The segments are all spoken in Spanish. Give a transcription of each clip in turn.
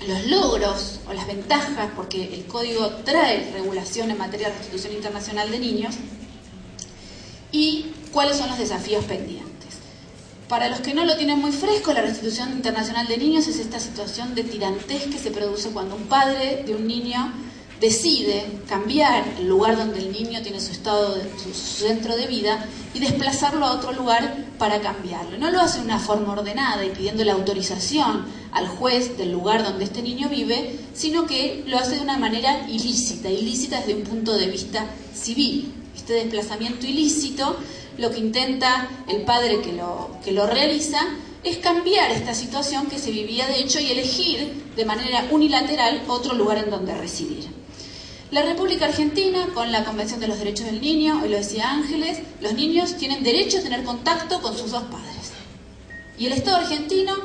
los logros o las ventajas, porque el código trae regulación en materia de restitución internacional de niños, y cuáles son los desafíos pendientes. Para los que no lo tienen muy fresco, la restitución internacional de niños es esta situación de tirantez que se produce cuando un padre de un niño decide cambiar el lugar donde el niño tiene su centro de vida y desplazarlo a otro lugar para cambiarlo. No lo hace de una forma ordenada y pidiendo la autorización al juez del lugar donde este niño vive, sino que lo hace de una manera ilícita desde un punto de vista civil. Este desplazamiento ilícito, lo que intenta el padre que lo realiza es cambiar esta situación que se vivía de hecho y elegir de manera unilateral otro lugar en donde residir. La República Argentina, con la Convención de los Derechos del Niño, hoy lo decía Ángeles, los niños tienen derecho a tener contacto con sus dos padres. Y el Estado argentino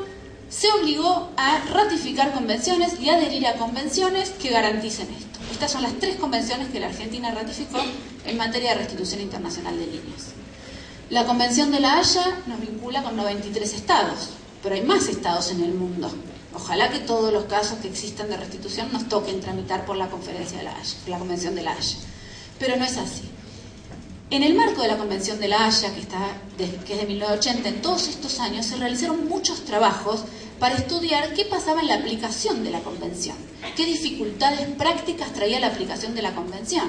se obligó a ratificar convenciones y adherir a convenciones que garanticen esto. Estas son las 3 convenciones que la Argentina ratificó en materia de restitución internacional de niños. La Convención de La Haya nos vincula con 93 estados, pero hay más estados en el mundo. Ojalá que todos los casos que existan de restitución nos toquen tramitar por la Conferencia de La Haya, la Convención de La Haya. Pero no es así. En el marco de la Convención de La Haya, que es de 1980, en todos estos años se realizaron muchos trabajos para estudiar qué pasaba en la aplicación de la Convención, qué dificultades prácticas traía la aplicación de la Convención,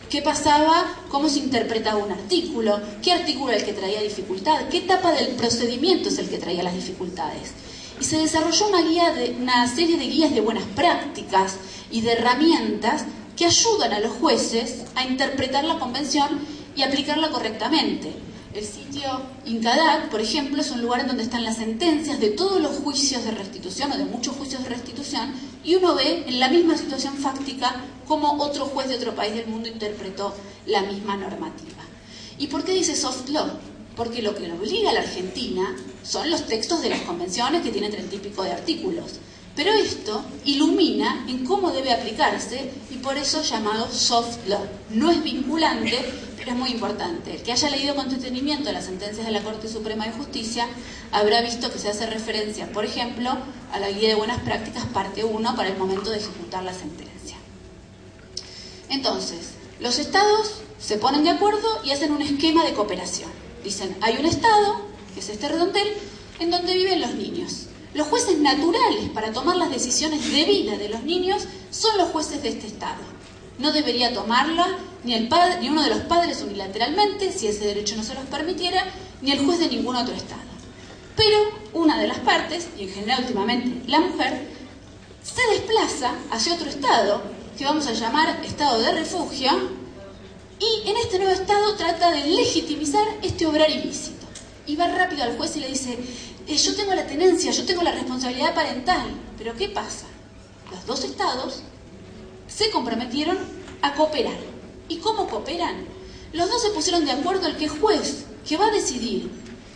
qué pasaba, cómo se interpretaba un artículo, qué artículo era el que traía dificultad, qué etapa del procedimiento es el que traía las dificultades. Y se desarrolló una serie de guías de buenas prácticas y de herramientas que ayudan a los jueces a interpretar la Convención y aplicarla correctamente. El sitio INCADAC, por ejemplo, es un lugar en donde están las sentencias de todos los juicios de restitución o de muchos juicios de restitución, y uno ve en la misma situación fáctica cómo otro juez de otro país del mundo interpretó la misma normativa. ¿Y por qué dice soft law? Porque lo que obliga a la Argentina son los textos de las convenciones que tienen 30 y pico de artículos. Pero esto ilumina en cómo debe aplicarse y por eso llamado soft law. No es vinculante, pero es muy importante. El que haya leído con detenimiento las sentencias de la Corte Suprema de Justicia habrá visto que se hace referencia, por ejemplo, a la Guía de Buenas Prácticas, parte 1, para el momento de ejecutar la sentencia. Entonces, los estados se ponen de acuerdo y hacen un esquema de cooperación. Dicen, hay un estado, que es este redondel, en donde viven los niños. Los jueces naturales para tomar las decisiones de vida de los niños son los jueces de este estado. No debería tomarla ni uno de los padres unilateralmente, si ese derecho no se los permitiera, ni el juez de ningún otro estado. Pero una de las partes, y en general últimamente la mujer, se desplaza hacia otro estado, que vamos a llamar estado de refugio, y en este nuevo estado trata de legitimizar este obrar ilícito. Y va rápido al juez y le dice, yo tengo la tenencia, yo tengo la responsabilidad parental. Pero ¿qué pasa? Los dos estados se comprometieron a cooperar. ¿Y cómo cooperan? Los dos se pusieron de acuerdo el que juez que va a decidir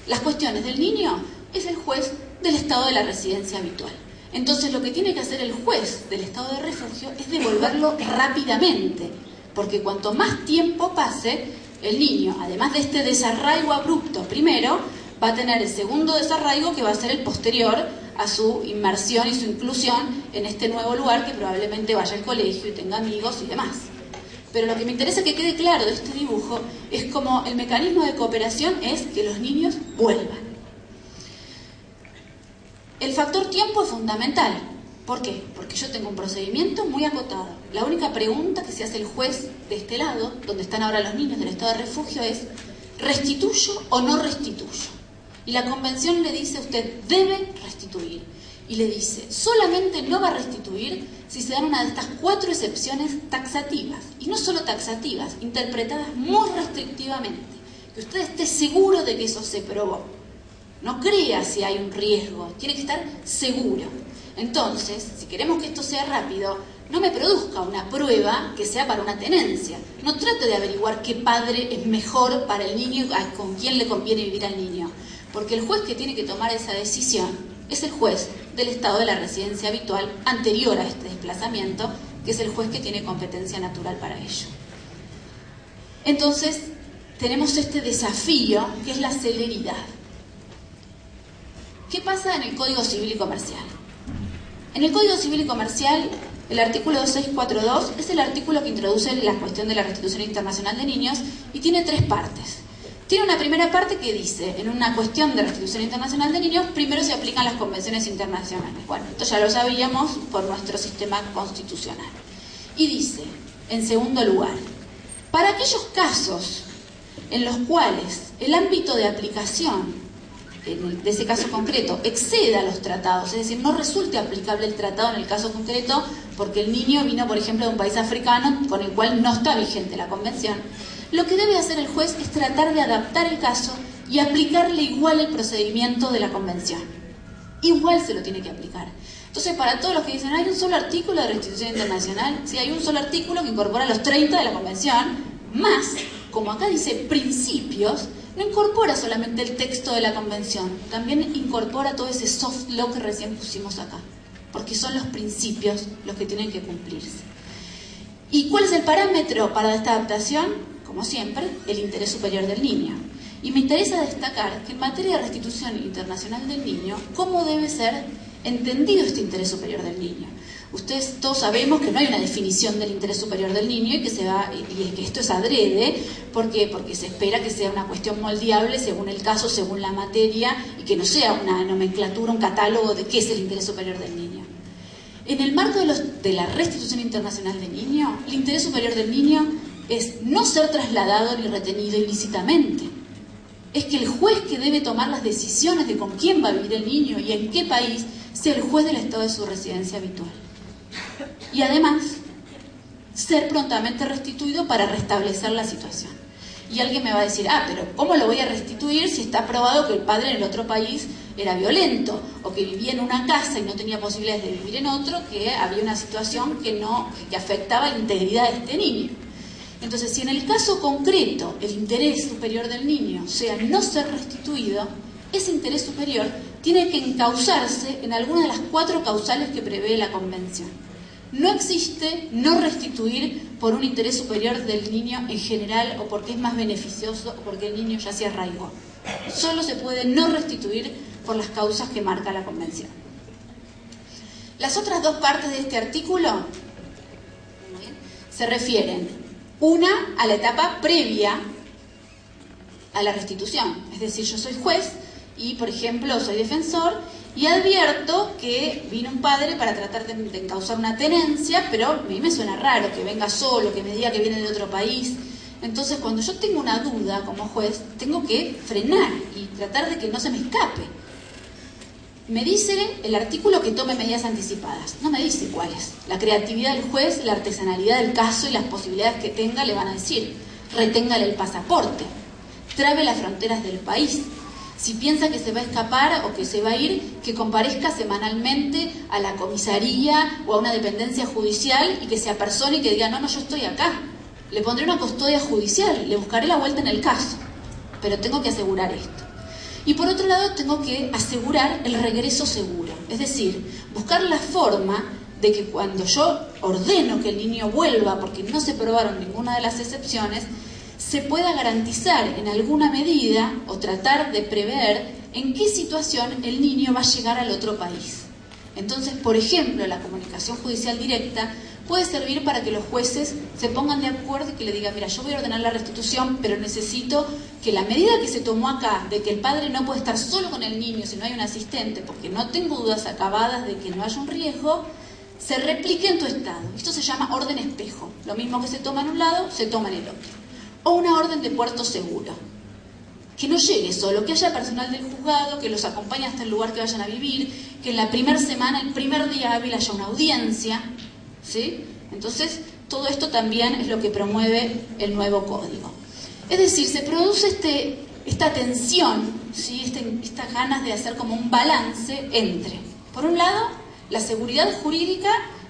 las cuestiones del niño es el juez del estado de la residencia habitual. Entonces lo que tiene que hacer el juez del estado de refugio es devolverlo rápidamente. Porque cuanto más tiempo pase, el niño, además de este desarraigo abrupto primero, va a tener el segundo desarraigo que va a ser el posterior a su inmersión y su inclusión en este nuevo lugar que probablemente vaya al colegio y tenga amigos y demás. Pero lo que me interesa que quede claro de este dibujo es cómo el mecanismo de cooperación es que los niños vuelvan. El factor tiempo es fundamental. ¿Por qué? Porque yo tengo un procedimiento muy acotado. La única pregunta que se hace el juez de este lado, donde están ahora los niños del estado de refugio, es ¿restituyo o no restituyo? Y la convención le dice, usted debe restituir. Y le dice, solamente no va a restituir si se dan una de estas 4 excepciones taxativas. Y no solo taxativas, interpretadas muy restrictivamente. Que usted esté seguro de que eso se probó. No crea si hay un riesgo, tiene que estar seguro. Entonces, si queremos que esto sea rápido, no me produzca una prueba que sea para una tenencia. No trate de averiguar qué padre es mejor para el niño y con quién le conviene vivir al niño. Porque el juez que tiene que tomar esa decisión es el juez del estado de la residencia habitual anterior a este desplazamiento, que es el juez que tiene competencia natural para ello. Entonces, tenemos este desafío que es la celeridad. ¿Qué pasa en el Código Civil y Comercial? En el Código Civil y Comercial, el artículo 2642 es el artículo que introduce la cuestión de la restitución internacional de niños y tiene 3 partes. Tiene una primera parte que dice, en una cuestión de restitución internacional de niños, primero se aplican las convenciones internacionales. Bueno, esto ya lo sabíamos por nuestro sistema constitucional. Y dice, en segundo lugar, para aquellos casos en los cuales el ámbito de aplicación de ese caso concreto exceda los tratados, es decir, no resulte aplicable el tratado en el caso concreto porque el niño vino, por ejemplo, de un país africano con el cual no está vigente la convención, lo que debe hacer el juez es tratar de adaptar el caso y aplicarle igual el procedimiento de la convención. Igual se lo tiene que aplicar. Entonces, para todos los que dicen, hay un solo artículo de restitución internacional, sí, hay un solo artículo que incorpora los 30 de la convención, más, como acá dice, principios, no incorpora solamente el texto de la convención, también incorpora todo ese soft law que recién pusimos acá, porque son los principios los que tienen que cumplirse. ¿Y cuál es el parámetro para esta adaptación? Como siempre, el interés superior del niño. Y me interesa destacar que en materia de restitución internacional del niño, ¿cómo debe ser entendido este interés superior del niño? Ustedes todos sabemos que no hay una definición del interés superior del niño y que esto es adrede. ¿Por qué? Porque se espera que sea una cuestión moldeable según el caso, según la materia, y que no sea una nomenclatura, un catálogo de qué es el interés superior del niño. En el marco de la restitución internacional del niño, el interés superior del niño es no ser trasladado ni retenido ilícitamente. Es que el juez que debe tomar las decisiones de con quién va a vivir el niño y en qué país sea el juez del estado de su residencia habitual. Y además, ser prontamente restituido para restablecer la situación. Y alguien me va a decir, pero ¿cómo lo voy a restituir si está probado que el padre en el otro país era violento? O que vivía en una casa y no tenía posibilidades de vivir en otro, que había una situación que afectaba la integridad de este niño. Entonces, si en el caso concreto el interés superior del niño sea no ser restituido, ese interés superior tiene que encauzarse en alguna de las 4 causales que prevé la Convención. No existe no restituir por un interés superior del niño en general o porque es más beneficioso o porque el niño ya se arraigó. Solo se puede no restituir por las causas que marca la Convención. Las otras 2 partes de este artículo se refieren, una, a la etapa previa a la restitución. Es decir, yo soy juez y, por ejemplo, soy defensor y advierto que vino un padre para tratar de encauzar una tenencia, pero a mí me suena raro que venga solo, que me diga que viene de otro país. Entonces, cuando yo tengo una duda como juez, tengo que frenar y tratar de que no se me escape. Me dice el artículo que tome medidas anticipadas. No me dice cuáles. La creatividad del juez, la artesanalidad del caso y las posibilidades que tenga le van a decir. Reténgale el pasaporte. Trabe las fronteras del país. Si piensa que se va a escapar o que se va a ir, que comparezca semanalmente a la comisaría o a una dependencia judicial y que se apersone y que diga, no, yo estoy acá. Le pondré una custodia judicial, le buscaré la vuelta en el caso. Pero tengo que asegurar esto. Y por otro lado tengo que asegurar el regreso seguro, es decir, buscar la forma de que cuando yo ordeno que el niño vuelva porque no se probaron ninguna de las excepciones, se pueda garantizar en alguna medida o tratar de prever en qué situación el niño va a llegar al otro país. Entonces, por ejemplo, la comunicación judicial directa puede servir para que los jueces se pongan de acuerdo y que le digan, mira, yo voy a ordenar la restitución, pero necesito que la medida que se tomó acá, de que el padre no puede estar solo con el niño si no hay un asistente, porque no tengo dudas acabadas de que no haya un riesgo, se replique en tu estado. Esto se llama orden espejo. Lo mismo que se toma en un lado, se toma en el otro. O una orden de puerto seguro. Que no llegue solo, que haya personal del juzgado, que los acompañe hasta el lugar que vayan a vivir, que en la primera semana, el primer día hábil haya una audiencia, ¿sí? Entonces, todo esto también es lo que promueve el nuevo código. Es decir, se produce esta tensión, ¿sí? Estas ganas de hacer como un balance entre, por un lado, la seguridad jurídica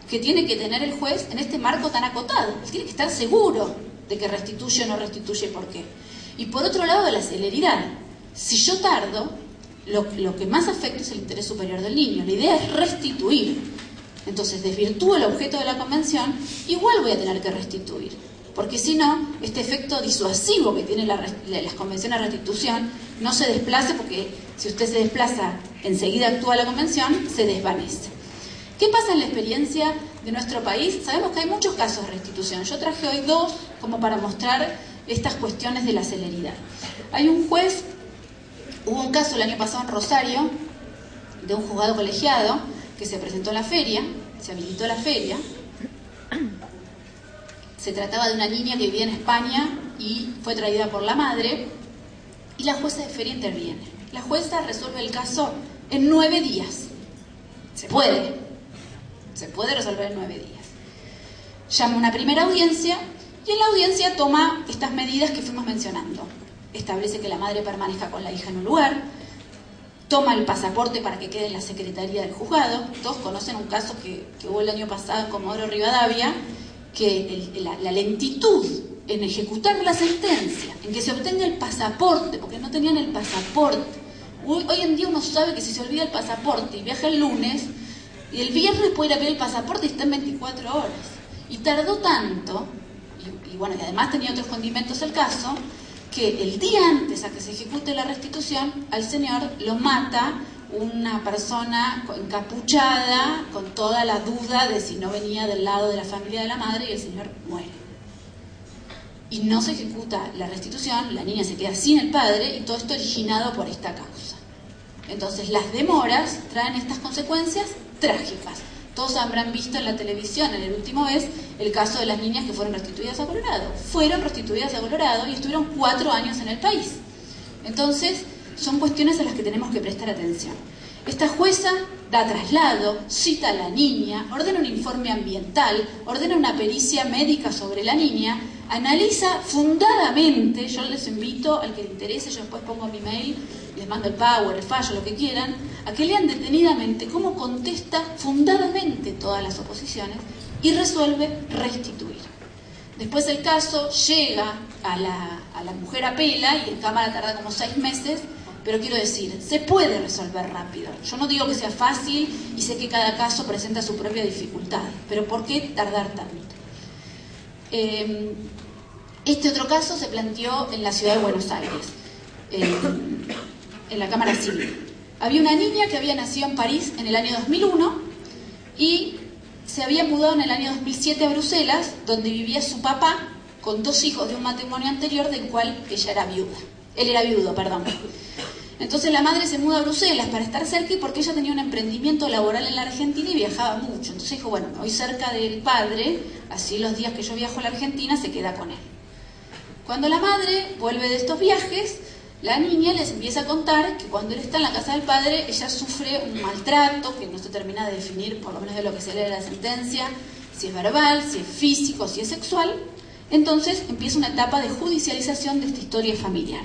que tiene que tener el juez en este marco tan acotado. Él tiene que estar seguro de que restituye o no restituye por qué. Y por otro lado, la celeridad. Si yo tardo, lo que más afecta es el interés superior del niño. La idea es restituir. Entonces, desvirtúo el objeto de la convención, igual voy a tener que restituir. Porque si no, este efecto disuasivo que tiene las convenciones de restitución no se desplace, porque si usted se desplaza, enseguida actúa la convención, se desvanece. ¿Qué pasa en la experiencia de nuestro país? Sabemos que hay muchos casos de restitución. Yo traje hoy 2 como para mostrar estas cuestiones de la celeridad. Hay un juez, hubo un caso el año pasado en Rosario, de un juzgado colegiado que se presentó a la feria, se habilitó la feria. Se trataba de una niña que vivía en España y fue traída por la madre, y la jueza de feria interviene. La jueza resuelve el caso en 9 días. Se puede resolver en 9 días. Llama una primera audiencia y en la audiencia toma estas medidas que fuimos mencionando. Establece que la madre permanezca con la hija en un lugar, toma el pasaporte para que quede en la secretaría del juzgado. Todos conocen un caso que hubo el año pasado en Comodoro Rivadavia, que la lentitud en ejecutar la sentencia, en que se obtenga el pasaporte, porque no tenían el pasaporte. Hoy en día uno sabe que si se olvida el pasaporte y viaja el lunes, y el viernes puede ir a pedir el pasaporte y está en 24 horas. Y tardó tanto, y bueno, y además tenía otros condimentos el caso, que el día antes a que se ejecute la restitución, al señor lo mata una persona encapuchada, con toda la duda de si no venía del lado de la familia de la madre, y el señor muere. Y no se ejecuta la restitución, la niña se queda sin el padre, y todo esto originado por esta causa. Entonces las demoras traen estas consecuencias trágicas. Todos habrán visto en la televisión, en el último mes, el caso de las niñas que fueron restituidas a Colorado. Fueron restituidas a Colorado y estuvieron 4 años en el país. Entonces, son cuestiones a las que tenemos que prestar atención. Esta jueza da traslado, cita a la niña, ordena un informe ambiental, ordena una pericia médica sobre la niña, analiza fundadamente, yo les invito, al que le interese, yo después pongo mi mail, les mando el power, el fallo, lo que quieran, a que lean detenidamente cómo contesta fundadamente todas las oposiciones y resuelve restituir. Después el caso llega a la mujer, apela, y en Cámara tarda como 6 meses, pero quiero decir, se puede resolver rápido. Yo no digo que sea fácil y sé que cada caso presenta su propia dificultad, pero ¿por qué tardar tanto? Este otro caso se planteó en la ciudad de Buenos Aires, en la Cámara Civil. Había una niña que había nacido en París en el año 2001 y se había mudado en el año 2007 a Bruselas, donde vivía su papá con 2 hijos de un matrimonio anterior del cual ella era viuda. Él era viudo, perdón. Entonces la madre se muda a Bruselas para estar cerca, y porque ella tenía un emprendimiento laboral en la Argentina y viajaba mucho. Entonces dijo, bueno, me voy cerca del padre, así los días que yo viajo a la Argentina se queda con él. Cuando la madre vuelve de estos viajes, la niña les empieza a contar que cuando él está en la casa del padre, ella sufre un maltrato que no se termina de definir, por lo menos de lo que se lee de la sentencia, si es verbal, si es físico, si es sexual. Entonces empieza una etapa de judicialización de esta historia familiar.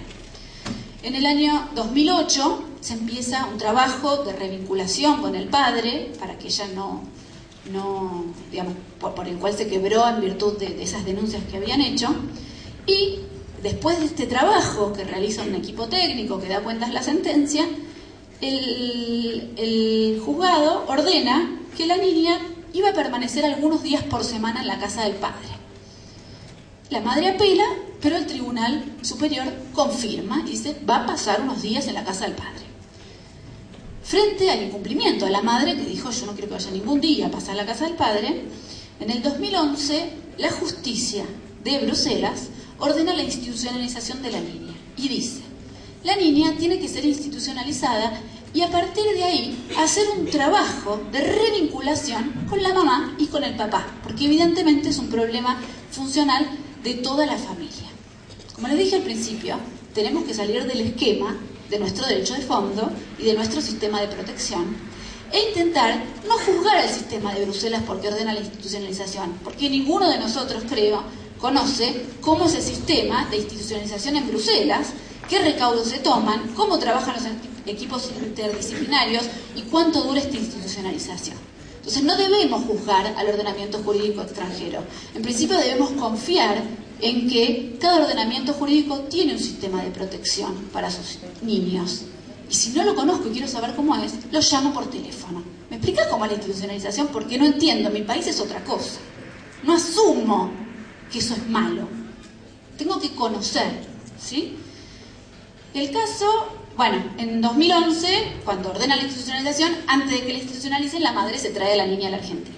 En el año 2008 se empieza un trabajo de revinculación con el padre para que ella no digamos, por el cual se quebró en virtud de esas denuncias que habían hecho. Y después de este trabajo que realiza un equipo técnico que da cuentas de la sentencia, el juzgado ordena que la niña iba a permanecer algunos días por semana en la casa del padre. La madre apela, pero el Tribunal Superior confirma y dice, va a pasar unos días en la casa del padre. Frente al incumplimiento de la madre, que dijo, yo no quiero que vaya ningún día a pasar a la casa del padre, en el 2011 la justicia de Bruselas ordena la institucionalización de la niña y dice, la niña tiene que ser institucionalizada y a partir de ahí hacer un trabajo de revinculación con la mamá y con el papá, porque evidentemente es un problema funcional de toda la familia. Como les dije al principio, tenemos que salir del esquema de nuestro derecho de fondo y de nuestro sistema de protección e intentar no juzgar al sistema de Bruselas porque ordena la institucionalización, porque ninguno de nosotros, creo, conoce cómo es el sistema de institucionalización en Bruselas, qué recaudos se toman, cómo trabajan los equipos interdisciplinarios y cuánto dura esta institucionalización. Entonces no debemos juzgar al ordenamiento jurídico extranjero. En principio debemos confiar en que cada ordenamiento jurídico tiene un sistema de protección para sus niños. Y si no lo conozco y quiero saber cómo es, lo llamo por teléfono. ¿Me explicas cómo es la institucionalización? Porque no entiendo, mi país es otra cosa. No asumo que eso es malo. Tengo que conocer, ¿sí? El caso Bueno, en 2011, cuando ordena la institucionalización, antes de que la institucionalicen, la madre se trae a la niña a la Argentina.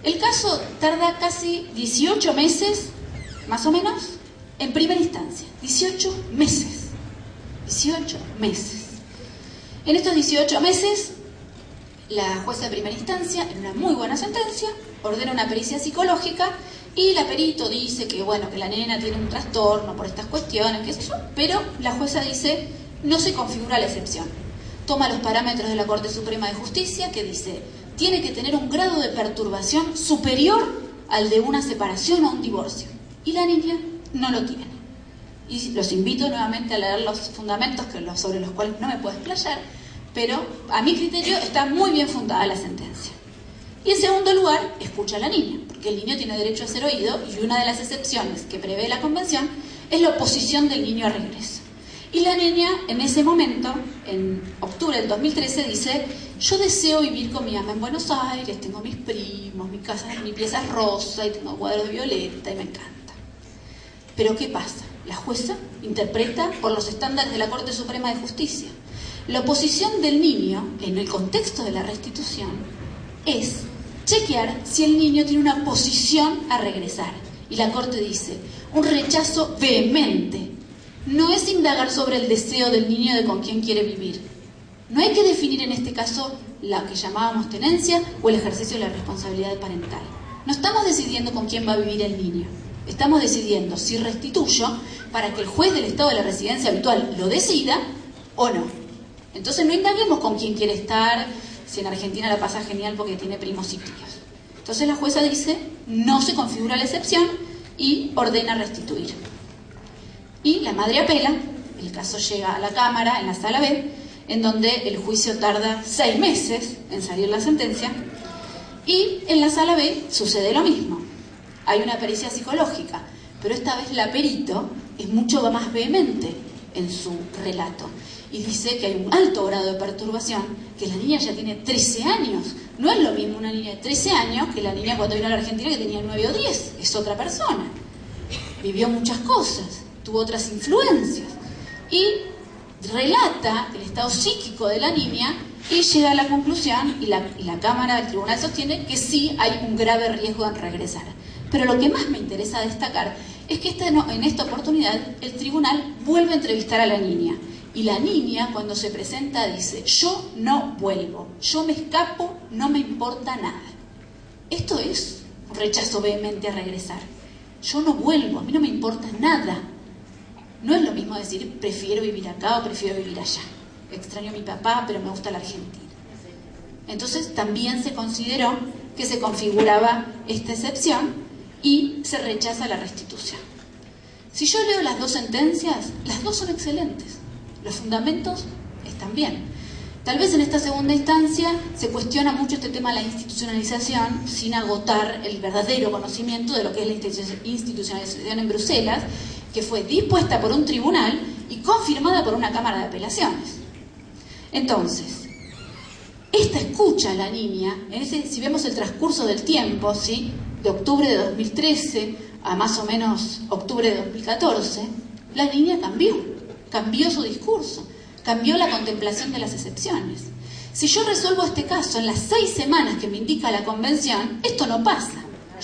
El caso tarda casi 18 meses, más o menos, en primera instancia. 18 meses. 18 meses. En estos 18 meses, la jueza de primera instancia, en una muy buena sentencia, ordena una pericia psicológica y la perito dice que, bueno, que la nena tiene un trastorno por estas cuestiones, qué sé yo, pero la jueza dice, no se configura la excepción. Toma los parámetros de la Corte Suprema de Justicia, que dice, tiene que tener un grado de perturbación superior al de una separación o un divorcio. Y la niña no lo tiene. Y los invito nuevamente a leer los fundamentos sobre los cuales no me puedo explayar, pero a mi criterio está muy bien fundada la sentencia. Y en segundo lugar, escucha a la niña, porque el niño tiene derecho a ser oído y una de las excepciones que prevé la Convención es la oposición del niño a regreso. Y la niña en ese momento, en octubre del 2013, dice, yo deseo vivir con mi mamá en Buenos Aires, tengo mis primos, mi pieza es rosa y tengo cuadros de violeta y me encanta. Pero ¿qué pasa? La jueza interpreta por los estándares de la Corte Suprema de Justicia. La oposición del niño, en el contexto de la restitución, es chequear si el niño tiene una posición a regresar. Y la Corte dice, un rechazo vehemente. No es indagar sobre el deseo del niño de con quién quiere vivir. No hay que definir en este caso la que llamábamos tenencia o el ejercicio de la responsabilidad parental. No estamos decidiendo con quién va a vivir el niño. Estamos decidiendo si restituyo para que el juez del estado de la residencia habitual lo decida o no. Entonces no indaguemos con quién quiere estar, si en Argentina la pasa genial porque tiene primos y tíos. Entonces la jueza dice, no se configura la excepción y ordena restituir. Y la madre apela, el caso llega a la Cámara, en la Sala B, en donde el juicio tarda 6 meses en salir la sentencia, y en la Sala B sucede lo mismo. Hay una pericia psicológica, pero esta vez la perito es mucho más vehemente en su relato y dice que hay un alto grado de perturbación, que la niña ya tiene 13 años. No es lo mismo una niña de 13 años que la niña cuando vino a la Argentina que tenía 9 o 10. Es otra persona. Vivió muchas cosas, tuvo otras influencias y relata el estado psíquico de la niña y llega a la conclusión, y la Cámara del Tribunal sostiene que sí hay un grave riesgo en regresar. Pero lo que más me interesa destacar es que en esta oportunidad el tribunal vuelve a entrevistar a la niña. Y la niña, cuando se presenta, dice, yo no vuelvo, yo me escapo, no me importa nada. Esto es un rechazo vehemente a regresar. Yo no vuelvo, a mí no me importa nada. No es lo mismo decir, prefiero vivir acá o prefiero vivir allá. Extraño a mi papá, pero me gusta la Argentina. Entonces también se consideró que se configuraba esta excepción y se rechaza la restitución. Si yo leo las dos sentencias, las dos son excelentes. Los fundamentos están bien. Tal vez en esta segunda instancia se cuestiona mucho este tema de la institucionalización sin agotar el verdadero conocimiento de lo que es la institucionalización en Bruselas, que fue dispuesta por un tribunal y confirmada por una Cámara de Apelaciones. Entonces, esta escucha a la niña, si vemos el transcurso del tiempo, ¿sí?, de octubre de 2013 a más o menos octubre de 2014, la niña cambió su discurso, cambió la contemplación de las excepciones. Si yo resuelvo este caso en las 6 semanas que me indica la Convención, esto no pasa.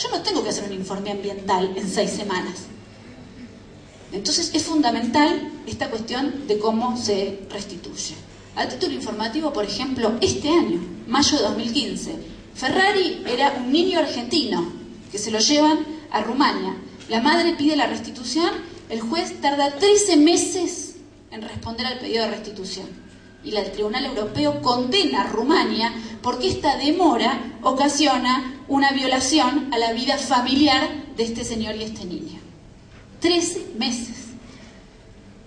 Yo no tengo que hacer un informe ambiental en 6 semanas. Entonces es fundamental esta cuestión de cómo se restituye. A título informativo, por ejemplo, este año, mayo de 2015, Ferrari era un niño argentino que se lo llevan a Rumania. La madre pide la restitución, el juez tarda 13 meses en responder al pedido de restitución. Y el Tribunal Europeo condena a Rumania porque esta demora ocasiona una violación a la vida familiar de este señor y este niño. 13 meses.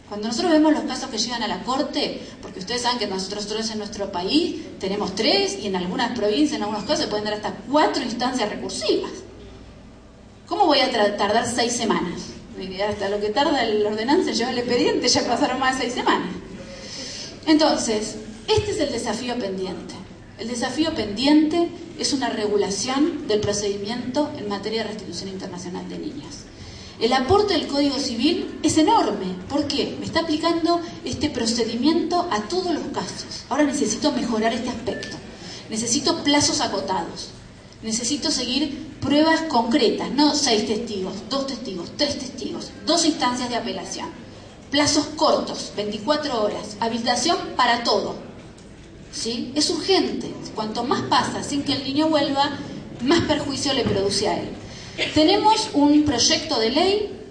Cuando nosotros vemos los casos que llegan a la Corte, porque ustedes saben que nosotros en nuestro país tenemos 3 y en algunas provincias, en algunos casos, se pueden dar hasta 4 instancias recursivas. ¿Cómo voy a tardar 6 semanas? Hasta lo que tarda la ordenanza en llevar el expediente ya pasaron más de 6 semanas. Entonces, este es el desafío pendiente. El desafío pendiente es una regulación del procedimiento en materia de restitución internacional de niños. El aporte del Código Civil es enorme. ¿Por qué? Me está aplicando este procedimiento a todos los casos. Ahora necesito mejorar este aspecto. Necesito plazos acotados. Necesito seguir pruebas concretas, no 6 testigos, 2 testigos, 3 testigos, 2 instancias de apelación. Plazos cortos, 24 horas, habilitación para todo. ¿Sí? Es urgente. Cuanto más pasa sin que el niño vuelva, más perjuicio le produce a él. Tenemos un proyecto de ley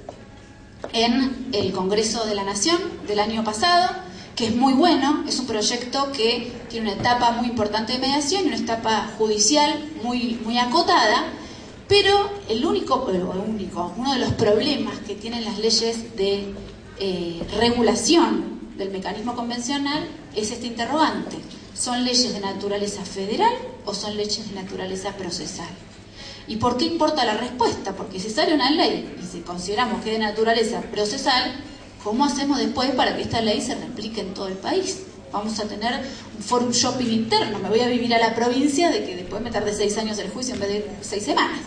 en el Congreso de la Nación del año pasado, que es muy bueno. Es un proyecto que tiene una etapa muy importante de mediación y una etapa judicial muy acotada, pero uno de los problemas que tienen las leyes de regulación del mecanismo convencional es este interrogante: ¿son leyes de naturaleza federal o son leyes de naturaleza procesal? ¿Y por qué importa la respuesta? Porque si sale una ley y si consideramos que es de naturaleza procesal, ¿cómo hacemos después para que esta ley se replique en todo el país? Vamos a tener un forum shopping interno. Me voy a vivir a la provincia de que después me tarde 6 años el juicio en vez de 6 semanas.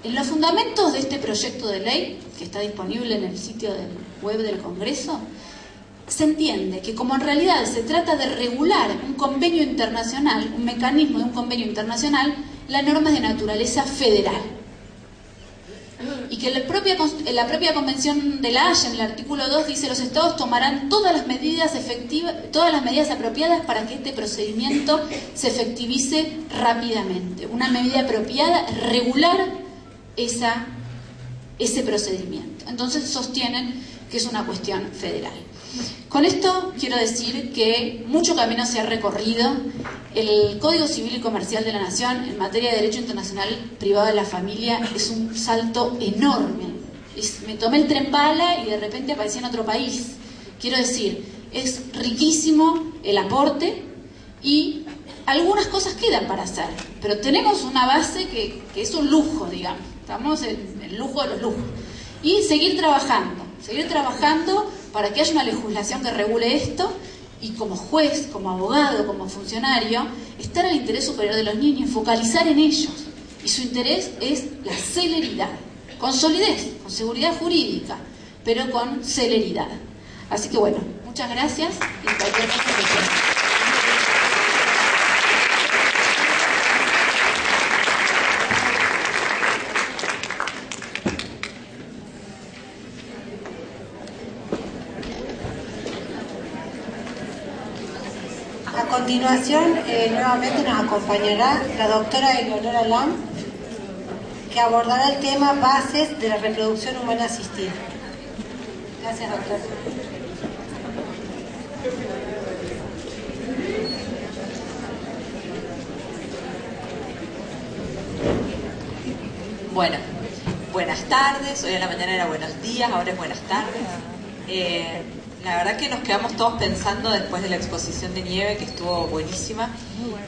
En los fundamentos de este proyecto de ley, que está disponible en el sitio web del Congreso, se entiende que como en realidad se trata de regular un convenio internacional, un mecanismo de un convenio internacional, la norma es de naturaleza federal. Y que la propia Convención de la Haya, en el artículo 2, dice: los estados tomarán todas las medidas apropiadas para que este procedimiento se efectivice rápidamente. Una medida apropiada es regular ese procedimiento. Entonces sostienen que es una cuestión federal. Con esto quiero decir que mucho camino se ha recorrido. El Código Civil y Comercial de la Nación en materia de derecho internacional privado de la familia es un salto enorme. Me tomé el tren bala y de repente aparecí en otro país. Quiero decir, es riquísimo el aporte y algunas cosas quedan para hacer, pero tenemos una base que es un lujo, digamos. Estamos en el lujo de los lujos. Y seguir trabajando para que haya una legislación que regule esto y, como juez, como abogado, como funcionario, estar al interés superior de los niños, focalizar en ellos. Y su interés es la celeridad, con solidez, con seguridad jurídica, pero con celeridad. Así que bueno, muchas gracias y cualquier cosa que quieran. A continuación, nuevamente nos acompañará la doctora Eleonora Lam, que abordará el tema bases de la reproducción humana asistida. Gracias, doctora. Bueno, buenas tardes. Hoy a la mañana era buenos días, ahora es buenas tardes. La verdad que nos quedamos todos pensando después de la exposición de Nieve, que estuvo buenísima.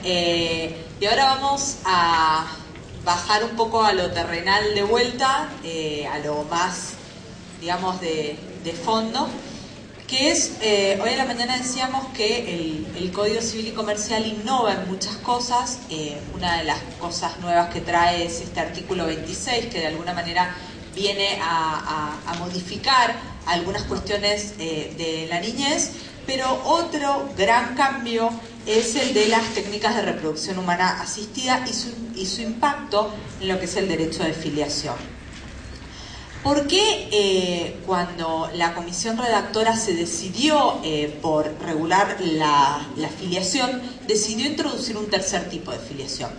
Y ahora vamos a bajar un poco a lo terrenal de vuelta, a lo más, digamos, de fondo, que es, hoy a la mañana decíamos que el Código Civil y Comercial innova en muchas cosas. Una de las cosas nuevas que trae es este artículo 26, que de alguna manera viene a modificar algunas cuestiones de la niñez, pero otro gran cambio es el de las técnicas de reproducción humana asistida y su impacto en lo que es el derecho de filiación. ¿Por qué cuando la comisión redactora se decidió por regular la filiación, decidió introducir un tercer tipo de filiación?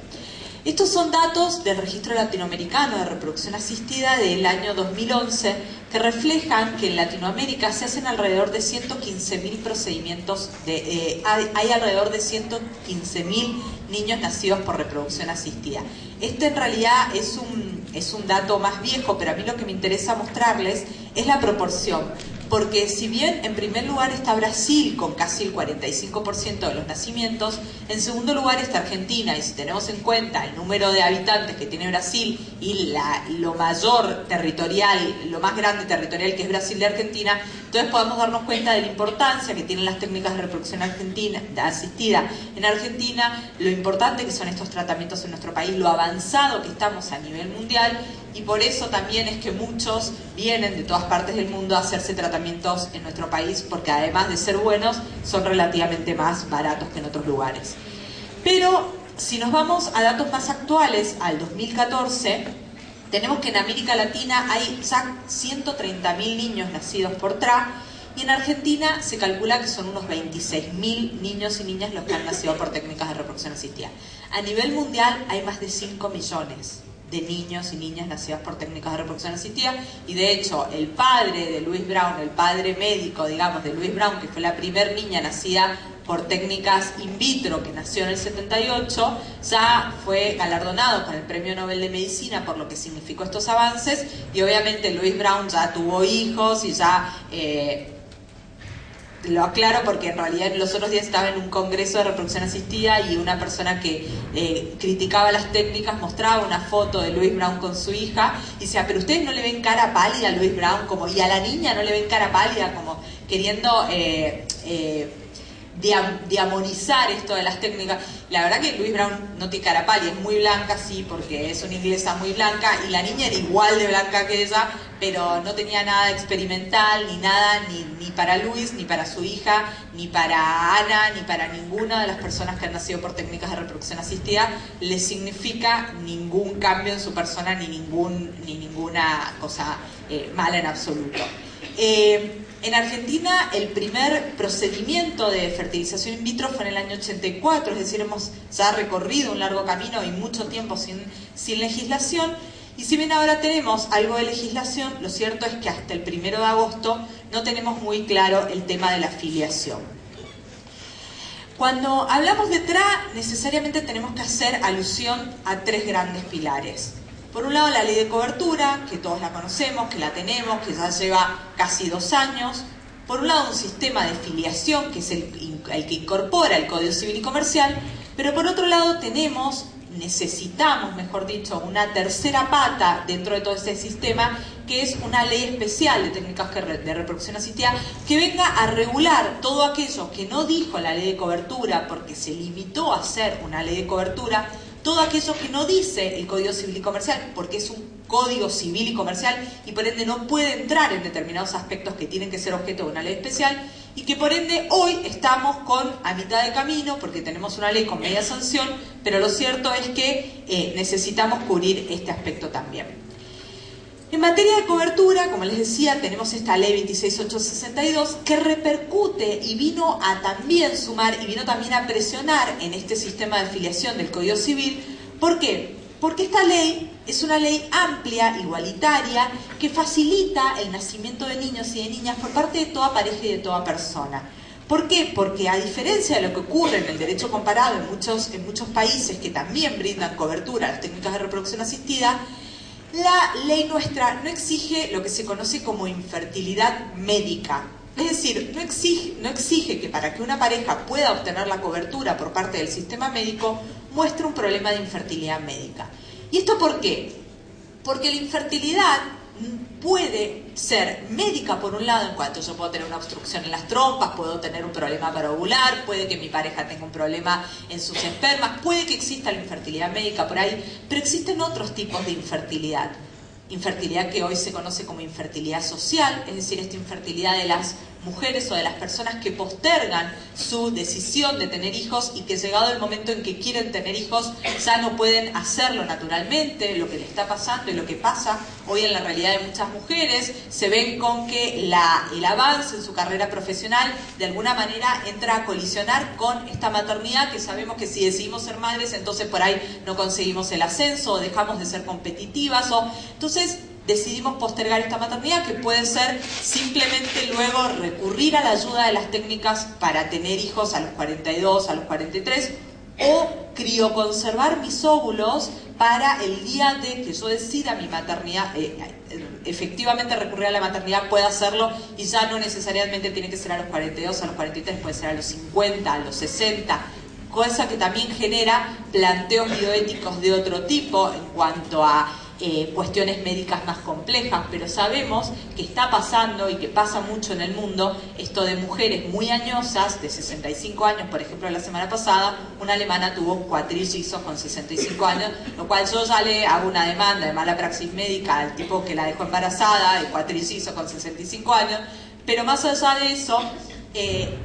Estos son datos del Registro Latinoamericano de Reproducción Asistida del año 2011, que reflejan que en Latinoamérica se hacen alrededor de 115.000 procedimientos, hay alrededor de 115.000 niños nacidos por reproducción asistida. Este en realidad es un dato más viejo, pero a mí lo que me interesa mostrarles es la proporción. Porque si bien en primer lugar está Brasil con casi el 45% de los nacimientos, en segundo lugar está Argentina, y si tenemos en cuenta el número de habitantes que tiene Brasil y lo mayor territorial, lo más grande territorial que es Brasil de Argentina, entonces podemos darnos cuenta de la importancia que tienen las técnicas de reproducción asistida en Argentina, lo importante que son estos tratamientos en nuestro país, lo avanzado que estamos a nivel mundial y por eso también es que muchos vienen de todas partes del mundo a hacerse tratamientos en nuestro país, porque además de ser buenos, son relativamente más baratos que en otros lugares. Pero si nos vamos a datos más actuales, al 2014, tenemos que en América Latina hay 130.000 niños nacidos por TRA, y en Argentina se calcula que son unos 26.000 niños y niñas los que han nacido por técnicas de reproducción asistida. A nivel mundial hay más de 5 millones de niños y niñas nacidas por técnicas de reproducción asistida, y de hecho el padre de Louise Brown, el padre médico, digamos, de Louise Brown, que fue la primer niña nacida por técnicas in vitro, que nació en el 78, ya fue galardonado con el Premio Nobel de Medicina por lo que significó estos avances, y obviamente Louise Brown ya tuvo hijos y ya... lo aclaro porque en realidad los otros días estaba en un congreso de reproducción asistida y una persona que criticaba las técnicas mostraba una foto de Louise Brown con su hija y decía, pero ustedes no le ven cara pálida a Louise Brown, como, y a la niña no le ven cara pálida, como queriendo diamonizar esto de las técnicas. La verdad que Louise Brown no tiene cara pálida, es muy blanca, sí, porque es una inglesa muy blanca, y la niña era igual de blanca que ella, pero no tenía nada experimental, ni nada, ni para Louise, ni para su hija, ni para Ana, ni para ninguna de las personas que han nacido por técnicas de reproducción asistida, le significa ningún cambio en su persona, ni ninguna cosa mala en absoluto. En Argentina el primer procedimiento de fertilización in vitro fue en el año 84, es decir, hemos ya recorrido un largo camino y mucho tiempo sin legislación, y si bien ahora tenemos algo de legislación, lo cierto es que hasta el 1 de agosto no tenemos muy claro el tema de la filiación. Cuando hablamos de TRA, necesariamente tenemos que hacer alusión a 3 grandes pilares. Por un lado, la ley de cobertura, que todos la conocemos, que la tenemos, que ya lleva casi 2 años. Por un lado, un sistema de filiación, que es el que incorpora el Código Civil y Comercial. Pero por otro lado, necesitamos, mejor dicho, una tercera pata dentro de todo este sistema, que es una ley especial de técnicas de reproducción asistida, que venga a regular todo aquello que no dijo la ley de cobertura, porque se limitó a ser una ley de cobertura, todo aquello que no dice el Código Civil y Comercial, porque es un Código Civil y Comercial y por ende no puede entrar en determinados aspectos que tienen que ser objeto de una ley especial, y que por ende hoy estamos a mitad de camino porque tenemos una ley con media sanción, pero lo cierto es que necesitamos cubrir este aspecto también. En materia de cobertura, como les decía, tenemos esta ley 26862 que repercute y vino a también sumar y vino también a presionar en este sistema de filiación del Código Civil. ¿Por qué? Porque esta ley es una ley amplia, igualitaria, que facilita el nacimiento de niños y de niñas por parte de toda pareja y de toda persona. ¿Por qué? Porque a diferencia de lo que ocurre en el derecho comparado en muchos países que también brindan cobertura a las técnicas de reproducción asistida, la ley nuestra no exige lo que se conoce como infertilidad médica. Es decir, no exige que para que una pareja pueda obtener la cobertura por parte del sistema médico muestre un problema de infertilidad médica. ¿Y esto por qué? Porque la infertilidad puede ser médica por un lado, en cuanto yo puedo tener una obstrucción en las trompas, puedo tener un problema para ovular, puede que mi pareja tenga un problema en sus espermas, puede que exista la infertilidad médica por ahí, pero existen otros tipos de infertilidad. Infertilidad que hoy se conoce como infertilidad social, es decir, esta infertilidad de las mujeres o de las personas que postergan su decisión de tener hijos y que llegado el momento en que quieren tener hijos ya no pueden hacerlo naturalmente, lo que le está pasando y lo que pasa hoy en la realidad de muchas mujeres, se ven con que el avance en su carrera profesional de alguna manera entra a colisionar con esta maternidad, que sabemos que si decidimos ser madres entonces por ahí no conseguimos el ascenso o dejamos de ser competitivas, entonces decidimos postergar esta maternidad, que puede ser simplemente luego recurrir a la ayuda de las técnicas para tener hijos a los 42, a los 43, o crioconservar mis óvulos para el día de que yo decida mi maternidad, efectivamente recurrir a la maternidad, pueda hacerlo, y ya no necesariamente tiene que ser a los 42, a los 43, puede ser a los 50, a los 60, cosa que también genera planteos bioéticos de otro tipo en cuanto a cuestiones médicas más complejas, pero sabemos que está pasando y que pasa mucho en el mundo esto de mujeres muy añosas, de 65 años, por ejemplo la semana pasada una alemana tuvo cuatrillizos con 65 años, lo cual yo ya le hago una demanda de mala praxis médica al tipo que la dejó embarazada, de cuatrillizo con 65 años, pero más allá de eso,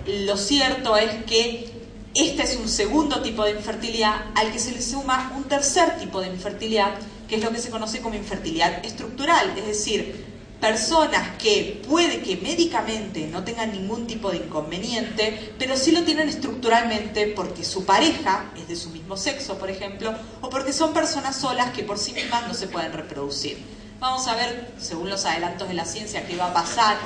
lo cierto es que este es un segundo tipo de infertilidad al que se le suma un tercer tipo de infertilidad, que es lo que se conoce como infertilidad estructural, es decir, personas que puede que médicamente no tengan ningún tipo de inconveniente, pero sí lo tienen estructuralmente porque su pareja es de su mismo sexo, por ejemplo, o porque son personas solas que por sí mismas no se pueden reproducir. Vamos a ver, según los adelantos de la ciencia, qué va a pasar.